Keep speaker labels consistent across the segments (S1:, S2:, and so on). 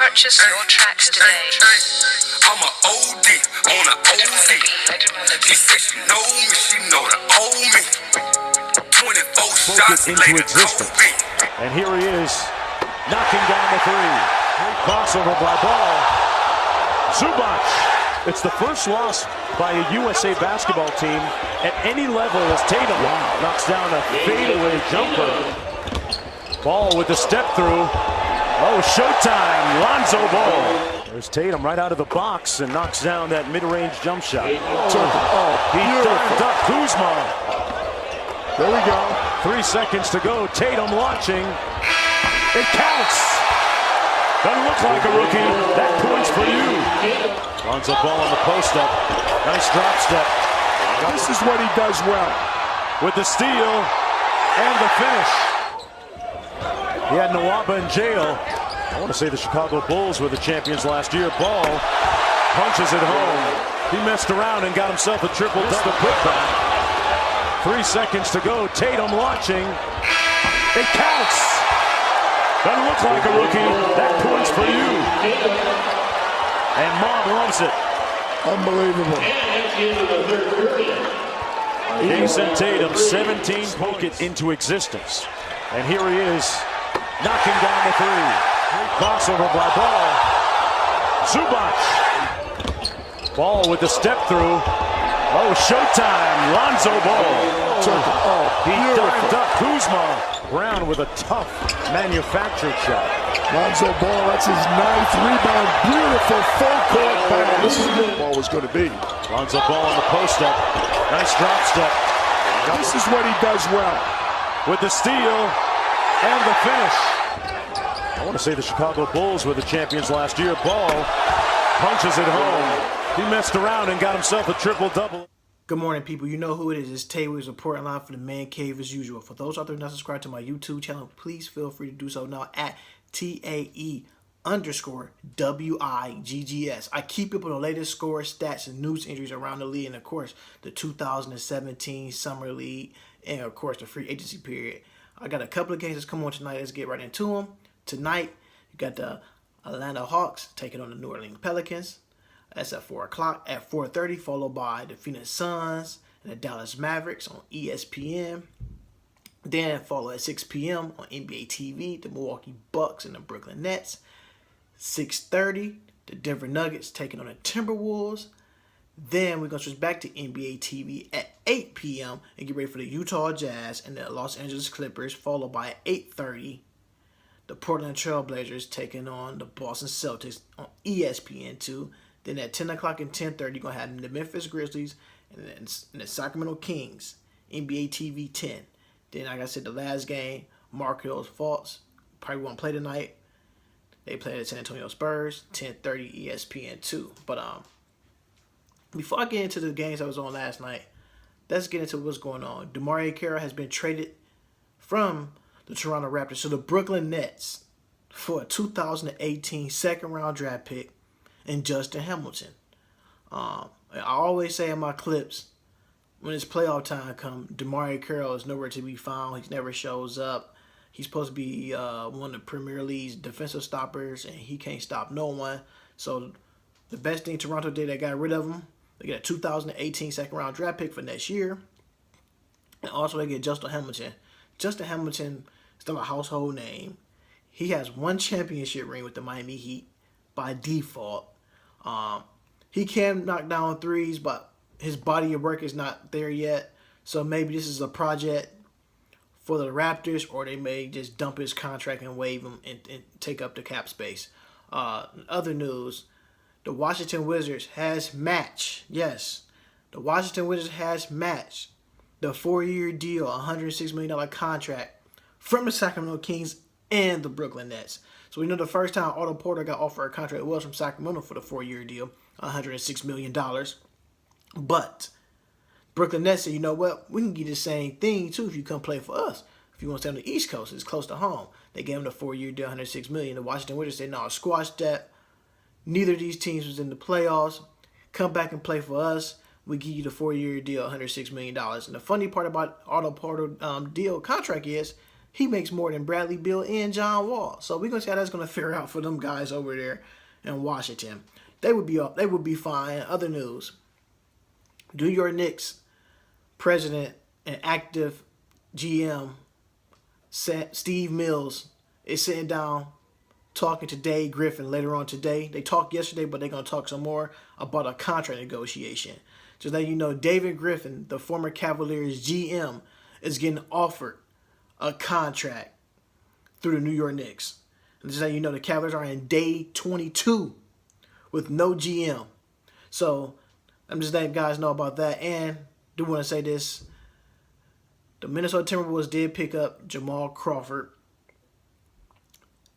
S1: Purchase your tracks today.
S2: I'm a OD on a OZ. She said she know me, she know the old me. 24 shots
S3: into
S2: later,
S3: existence.
S2: Kobe.
S3: And here he is, knocking down the three. Crossover by Ball. Zubac. It's the first loss by a USA basketball team at any level as Tatum knocks down a fadeaway jumper. Ball with the step through. Oh, showtime, Lonzo Ball. There's Tatum right out of the box and knocks down that mid-range jump shot. He dived up Kuzma.
S4: There we go.
S3: 3 seconds to go. Tatum launching. It counts. Doesn't look like a rookie. That point's for you. Lonzo Ball on the post-up. Nice drop step.
S4: This is what he does well.
S3: With the steal and the finish. He had Nwaba in jail. I want to say the Chicago Bulls were the champions last year. Ball punches it home. He messed around and got himself a triple-double putback. 3 seconds to go. Tatum launching. It counts. Doesn't look like a rookie. That point's for you. And Mob loves it.
S4: Unbelievable.
S3: Jayson Tatum, 17 poke it into existence. And here he is, knocking down the three. Crossover by Ball. Zubac. Ball with the step through. Oh, showtime, Lonzo Ball. He dived up Kuzma. Brown with a tough manufactured shot.
S4: Lonzo Ball, that's his 9th rebound. Beautiful full court ball. This is what Ball was going to be.
S3: Lonzo Ball on the post-up. Nice drop step.
S4: This is what he does well.
S3: With the steal and the finish. I want to say the Chicago Bulls were the champions last year. Ball punches it home. He messed around and got himself a triple-double.
S5: Good morning, people. You know who it is. It's Tay Wiggins reporting live for the Man Cave as usual. For those out there not subscribed to my YouTube channel, please feel free to do so now at TAE_WIGGS. I keep up on the latest scores, stats, and news injuries around the league, and of course, the 2017 Summer League, and of course, the free agency period. I got a couple of games that's come on tonight. Let's get right into them. Tonight, you got the Atlanta Hawks taking on the New Orleans Pelicans. That's at 4 o'clock. At 4:30, followed by the Phoenix Suns and the Dallas Mavericks on ESPN. Then follow at 6 p.m. on NBA TV, the Milwaukee Bucks and the Brooklyn Nets. 6:30, the Denver Nuggets taking on the Timberwolves. Then we're going to switch back to NBA TV at 8 p.m. and get ready for the Utah Jazz and the Los Angeles Clippers, followed by at 8:30, the Portland Trail Blazers taking on the Boston Celtics on ESPN2. Then at 10 o'clock and 10:30, you're going to have the Memphis Grizzlies and the Sacramento Kings, NBA TV 10. Then, like I said, the last game, Markelle Fultz probably won't play tonight. They play the San Antonio Spurs, 10:30 ESPN2. But before I get into the games I was on last night, let's get into what's going on. DeMarre Carroll has been traded from the Toronto Raptors to the Brooklyn Nets for a 2018 second-round draft pick and Justin Hamilton. I always say in my clips, when it's playoff time comes, DeMarre Carroll is nowhere to be found. He never shows up. He's supposed to be one of the Premier League's defensive stoppers, and he can't stop no one. So the best thing Toronto did, they got rid of him. They get a 2018 second-round draft pick for next year. And also they get Justin Hamilton. Justin Hamilton is still a household name. He has one championship ring with the Miami Heat by default. He can knock down threes, but his body of work is not there yet. So maybe this is a project for the Raptors, or they may just dump his contract and waive him and take up the cap space. Other news, the Washington Wizards has matched. Yes, the Washington Wizards has matched the 4-year deal, $106 million contract from the Sacramento Kings and the Brooklyn Nets. So we know the first time Otto Porter got offered a contract was from Sacramento for the 4-year deal, $106 million. But Brooklyn Nets said, you know what, we can get the same thing too if you come play for us. If you want to stay on the East Coast, it's close to home. They gave him the 4-year deal, $106 million. The Washington Wizards said, no, squash that. Neither of these teams was in the playoffs. Come back and play for us. We give you the 4-year deal, $106 million. And the funny part about Otto Porter deal contract is he makes more than Bradley Beal and John Wall. So we're gonna see how that's gonna fare out for them guys over there in Washington. They would be fine. Other news: New York Knicks president and active GM Steve Mills is sitting down talking to Dave Griffin later on today. They talked yesterday, but they're going to talk some more about a contract negotiation. Just let you know, David Griffin, the former Cavaliers GM, is getting offered a contract through the New York Knicks. And just let you know, the Cavaliers are in day 22 with no GM. So I'm just letting guys know about that. And do want to say this. The Minnesota Timberwolves did pick up Jamal Crawford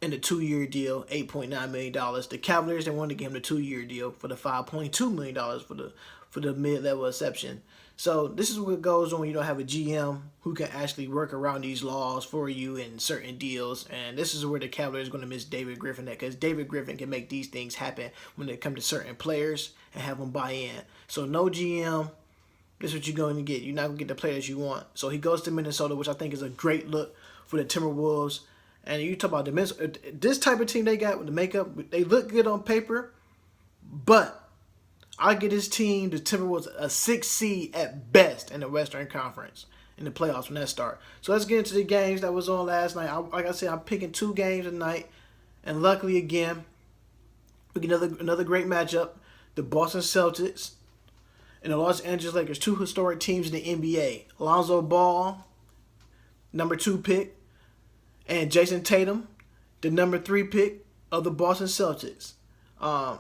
S5: in the 2-year deal, $8.9 million. The Cavaliers, they wanted to give him the 2-year deal for the $5.2 million for the mid-level exception. So this is what goes on when you don't have a GM who can actually work around these laws for you in certain deals. And this is where the Cavaliers are going to miss David Griffin at, because David Griffin can make these things happen when it comes to certain players and have them buy in. So no GM. This is what you're going to get. You're not going to get the players you want. So he goes to Minnesota, which I think is a great look for the Timberwolves. And you talk about this type of team they got with the makeup. They look good on paper, but I get this team, the Timberwolves, a 6 seed at best in the Western Conference in the playoffs when that start. So let's get into the games that was on last night. Like I said, I'm picking 2 games tonight, and luckily again, we get another great matchup: the Boston Celtics and the Los Angeles Lakers, 2 historic teams in the NBA. Lonzo Ball, number 2 pick, and Jayson Tatum, the number 3 pick of the Boston Celtics. The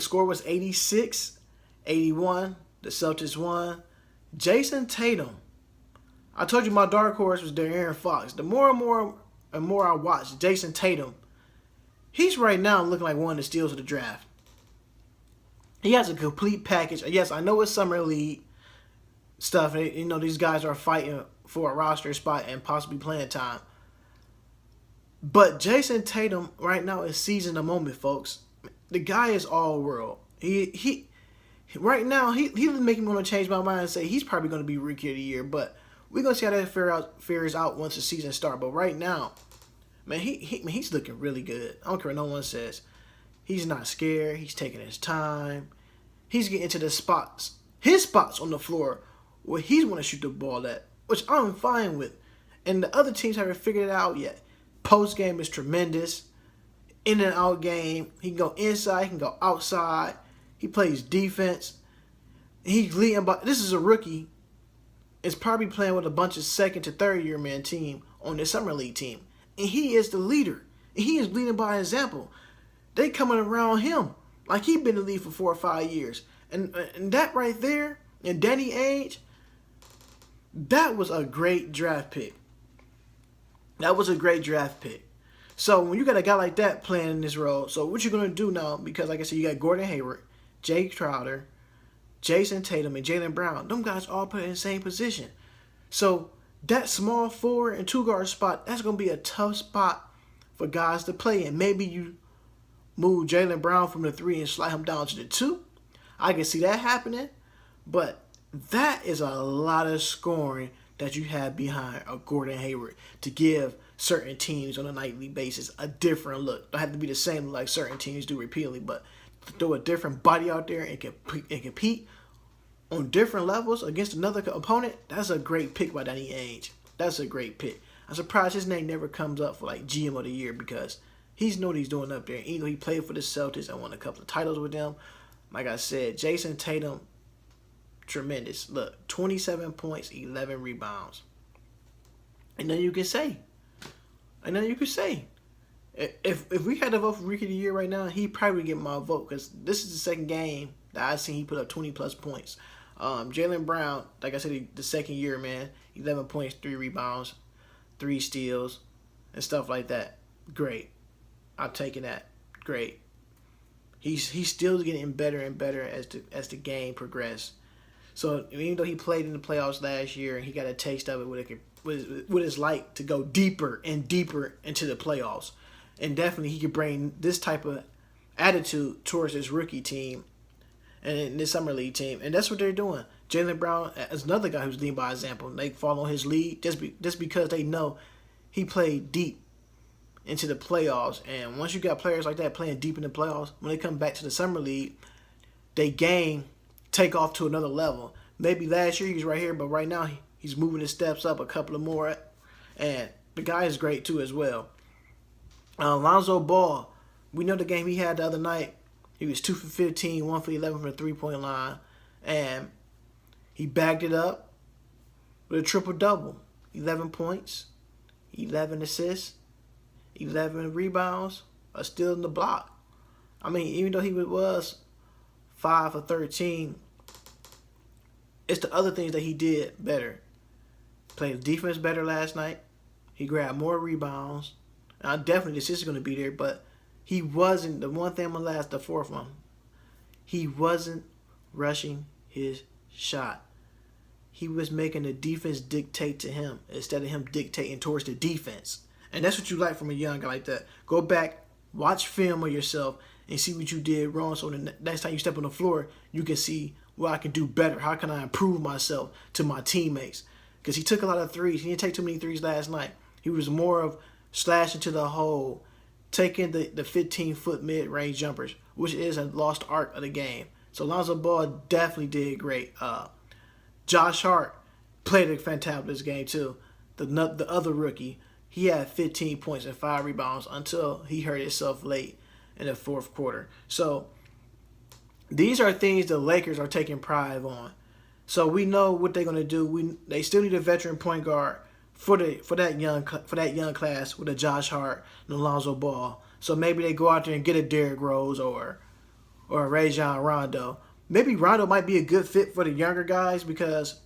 S5: score was 86-81. The Celtics won. Jayson Tatum. I told you my dark horse was De'Aaron Fox. The more and more I watch Jayson Tatum, he's right now looking like one of the steals of the draft. He has a complete package. Yes, I know it's summer league stuff. You know, these guys are fighting for a roster spot and possibly playing time. But Jayson Tatum right now is seizing the moment, folks. The guy is all world. He right now he's making me want to change my mind and say he's probably going to be Rookie of the Year. But we're gonna see how that fares out once the season starts. But right now, man, he's looking really good. I don't care what no one says. He's not scared. He's taking his time. He's getting to the spots, his spots on the floor where he's want to shoot the ball at, which I'm fine with. And the other teams haven't figured it out yet. Post game is tremendous. In and out game, he can go inside, he can go outside. He plays defense. He's leading by. This is a rookie. Is probably playing with a bunch of 2nd to 3rd year man team on the summer league team, and he is the leader. And he is leading by example. They coming around him like he been in the league for 4 or 5 years, and that right there, and Danny Ainge, that was a great draft pick. That was a great draft pick. So when you got a guy like that playing in this role, so what you're going to do now, because like I said, you got Gordon Hayward, Jay Crowder, Jayson Tatum, and Jaylen Brown. Them guys all play in the same position. So that small forward and 2-guard spot, that's going to be a tough spot for guys to play in. Maybe you move Jaylen Brown from the 3 and slide him down to the 2. I can see that happening. But that is a lot of scoring that you have behind a Gordon Hayward to give certain teams on a nightly basis a different look. Don't have to be the same like certain teams do repeatedly, but to throw a different body out there and compete on different levels against another opponent, that's a great pick by Danny Ainge. That's a great pick. I'm surprised his name never comes up for like GM of the Year, because he's know what he's doing up there. Even though he played for the Celtics and won a couple of titles with them, like I said, Jayson Tatum, tremendous. Look, 27 points, 11 rebounds. And then you can say, if we had to vote for Rookie of the Year right now, he'd probably get my vote, because this is the 2nd game that I've seen he put up 20-plus points. Jaylen Brown, like I said, the 2nd year, man, 11 points, 3 rebounds, 3 steals, and stuff like that. Great. I'm taking that. Great. He's still getting better and better as the game progressed. So even though he played in the playoffs last year and he got a taste of it, what it's like to go deeper and deeper into the playoffs, and definitely he could bring this type of attitude towards his rookie team and this summer league team, and that's what they're doing. Jaylen Brown is another guy who's leading by example. They follow his lead just because they know he played deep into the playoffs. And once you got players like that playing deep in the playoffs, when they come back to the summer league, they take off to another level. Maybe last year he was right here, but right now he's moving his steps up a couple of more. And the guy is great too as well. Lonzo Ball, we know the game he had the other night. He was 2 for 15, 1 for 11 from the three-point line. And he bagged it up with a triple-double. 11 points, 11 assists, 11 rebounds, a steal in the block. I mean, even though he was 5 for 13, it's the other things that he did better. Played defense better last night. He grabbed more rebounds. And definitely the assist is going to be there, but he wasn't, the one thing I'm going to last the fourth one, he wasn't rushing his shot. He was making the defense dictate to him instead of him dictating towards the defense. And that's what you like from a young guy like that. Go back, watch film of yourself, and see what you did wrong. So the next time you step on the floor, you can see what I can do better. How can I improve myself to my teammates? Because he took a lot of threes. He didn't take too many threes last night. He was more of slashing to the hole, taking the 15-foot mid-range jumpers, which is a lost art of the game. So Lonzo Ball definitely did great. Josh Hart played a fantabulous game too. The other rookie, he had 15 points and 5 rebounds until he hurt himself late in the fourth quarter. So these are things the Lakers are taking pride on. So we know what they're going to do. They still need a veteran point guard for that young class with a Josh Hart and Lonzo Ball. So maybe they go out there and get a Derrick Rose or a Rajon Rondo. Maybe Rondo might be a good fit for the younger guys because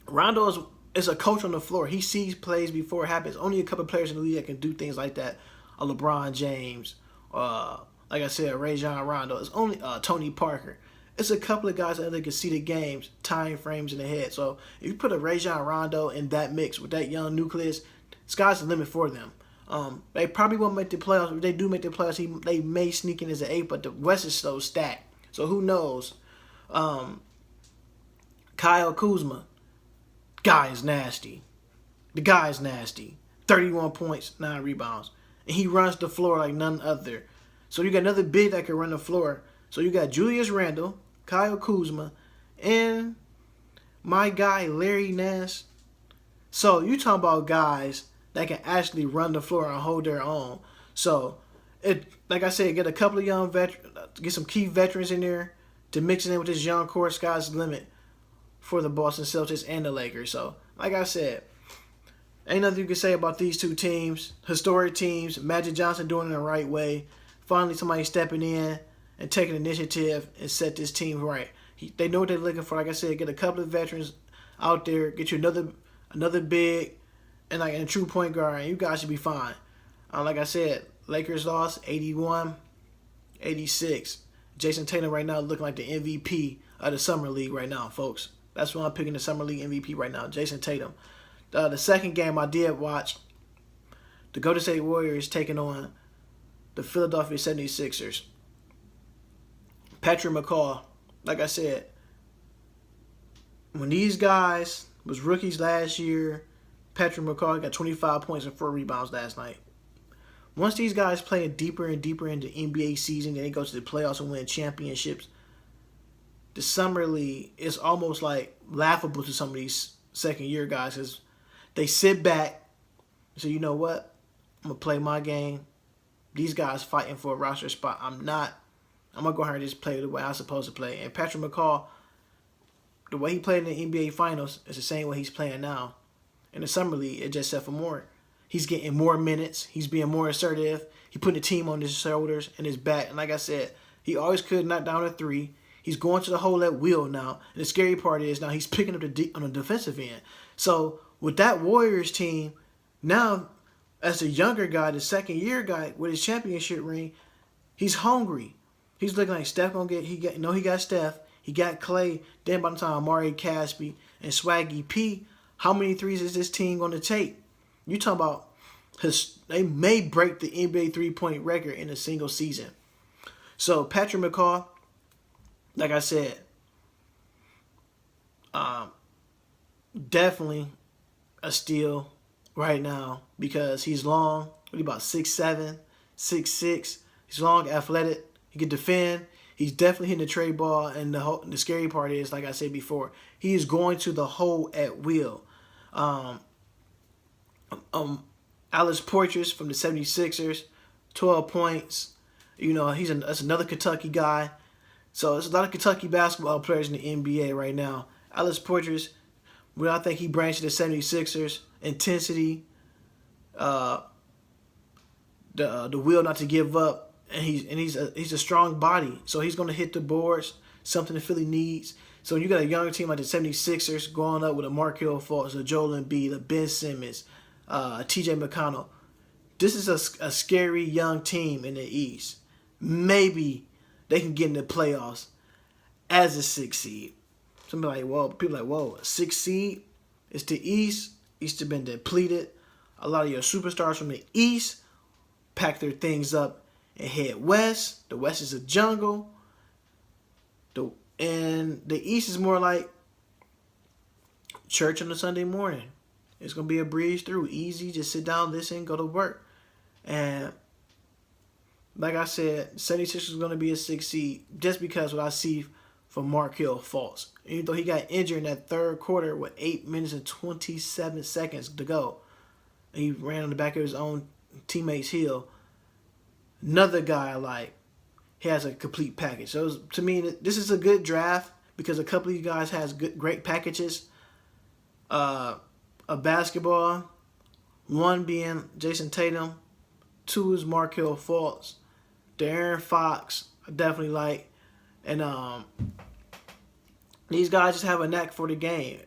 S5: Rondo is a coach on the floor. He sees plays before it happens. Only a couple of players in the league that can do things like that. A LeBron James, like I said, Rajon Rondo. It's only Tony Parker. It's a couple of guys that can see the games, time frames in the head. So if you put a Rajon Rondo in that mix with that young nucleus, sky's the limit for them. They probably won't make the playoffs. If they do make the playoffs, they may sneak in as an 8, but the West is so stacked. So who knows? Kyle Kuzma, guy is nasty. The guy is nasty. 31 points, 9 rebounds. And he runs the floor like none other. So you got another big that can run the floor. So you got Julius Randle, Kyle Kuzma, and my guy Larry Nance. So you talking about guys that can actually run the floor and hold their own. So like I said, get a couple of young veterans, get some key veterans in there to mix it in with this young core. Sky's the limit for the Boston Celtics and the Lakers. So, like I said, ain't nothing you can say about these two teams. Historic teams. Magic Johnson doing it the right way. Finally, somebody stepping in and taking initiative and set this team right. They know what they're looking for. Like I said, get a couple of veterans out there. Get you another big and like a true point guard, and you guys should be fine. Like I said, Lakers lost 81-86. Jayson Tatum right now looking like the MVP of the Summer League right now, folks. That's why I'm picking the Summer League MVP right now, Jayson Tatum. The second game I did watch, the Golden State Warriors taking on the Philadelphia 76ers. Patrick McCaw, like I said, when these guys was rookies last year, Patrick McCaw got 25 points and 4 rebounds last night. Once these guys play deeper and deeper into the NBA season and they go to the playoffs and win championships, the Summer League is almost like laughable to some of these second-year guys because they sit back and say, you know what, I'm going to play my game. These guys fighting for a roster spot. I'm going to go ahead and just play the way I'm supposed to play. And Patrick McCaw, the way he played in the NBA Finals is the same way he's playing now. In the Summer League, it just set for more. He's getting more minutes. He's being more assertive. He putting the team on his shoulders and his back. And like I said, he always could knock down a 3. He's going to the hole at will now. And the scary part is now he's picking up on the defensive end. So with that Warriors team, now as a younger guy, the second-year guy with his championship ring, he's hungry. He's looking like Steph he got Steph. He got Clay. Then by the time Amari Caspi and Swaggy P, how many threes is this team going to take? You talking about they may break the NBA three-point record in a single season. So Patrick McCaw, like I said, definitely a steal right now because he's long. What, he about 6'7", 6'6". He's long, athletic. He can defend. He's definitely hitting the tray ball. And the scary part is, like I said before, he is going to the hole at will. Alex Portras from the 76ers, 12 points. You know, that's another Kentucky guy. So there's a lot of Kentucky basketball players in the NBA right now. Alex Portras, what I think he brings to the 76ers, intensity, the will not to give up, and he's a strong body. So he's going to hit the boards, something that Philly needs. So when you got a younger team like the 76ers going up with a Markelle Fultz, a Joel Embiid, a Ben Simmons, TJ McConnell, this is a scary young team in the East. Maybe they can get in the playoffs as a 6 seed. People like, whoa, a 6 seed? It's the East. East have been depleted. A lot of your superstars from the East pack their things up and head west. The West is a jungle. And the East is more like church on a Sunday morning. It's going to be a breeze through. Easy, just sit down, listen, go to work. And like I said, 76ers is going to be a 6 seed just because what I see from Markelle Fultz. Even though he got injured in that third quarter with 8 minutes and 27 seconds to go, and he ran on the back of his own teammate's heel. Another guy I like, he has a complete package. So to me, this is a good draft because a couple of you guys has great packages. A basketball, one being Jayson Tatum, two is Markelle Fultz, De'Aaron Fox, I definitely like, and these guys just have a knack for the game.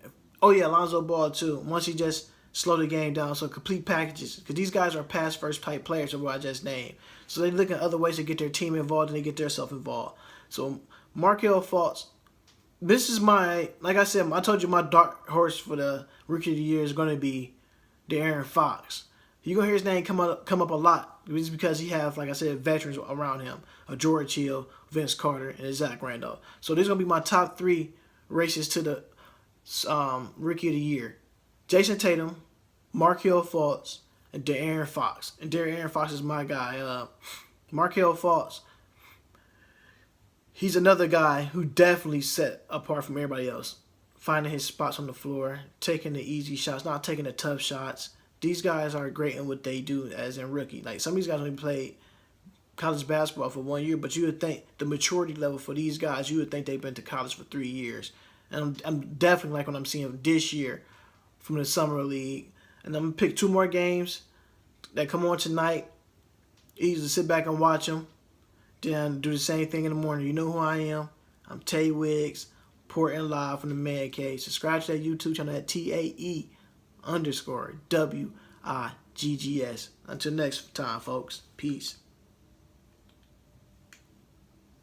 S5: Oh yeah, Lonzo Ball too. Once he just slow the game down, so complete packages because these guys are pass first type players of what I just named. So they look at other ways to get their team involved and they get themselves involved. So Markelle Fultz, this is my, like I said, I told you my dark horse for the Rookie of the Year is going to be De'Aaron Fox. You're going to hear his name come up a lot. It's because he has, like I said, veterans around him. A George Hill, Vince Carter, and Zach Randolph. So this is going to be my top 3 races to the Rookie of the Year. Jayson Tatum, Markelle Fultz, and De'Aaron Fox. And De'Aaron Fox is my guy. Markelle Fultz, he's another guy who definitely set apart from everybody else. Finding his spots on the floor, taking the easy shots, not taking the tough shots. These guys are great in what they do as in rookie. Like some of these guys only played college basketball for 1 year, but you would think the maturity level for these guys, you would think they've been to college for 3 years. And I'm definitely like what I'm seeing this year from the summer league. And I'm gonna pick 2 more games that come on tonight. Easy to sit back and watch them. Then do the same thing in the morning. You know who I am. I'm Tay Wiggs, reporting live from the Man Cave. Subscribe to that YouTube channel at TAE_WIGGS. Until next time, folks. Peace.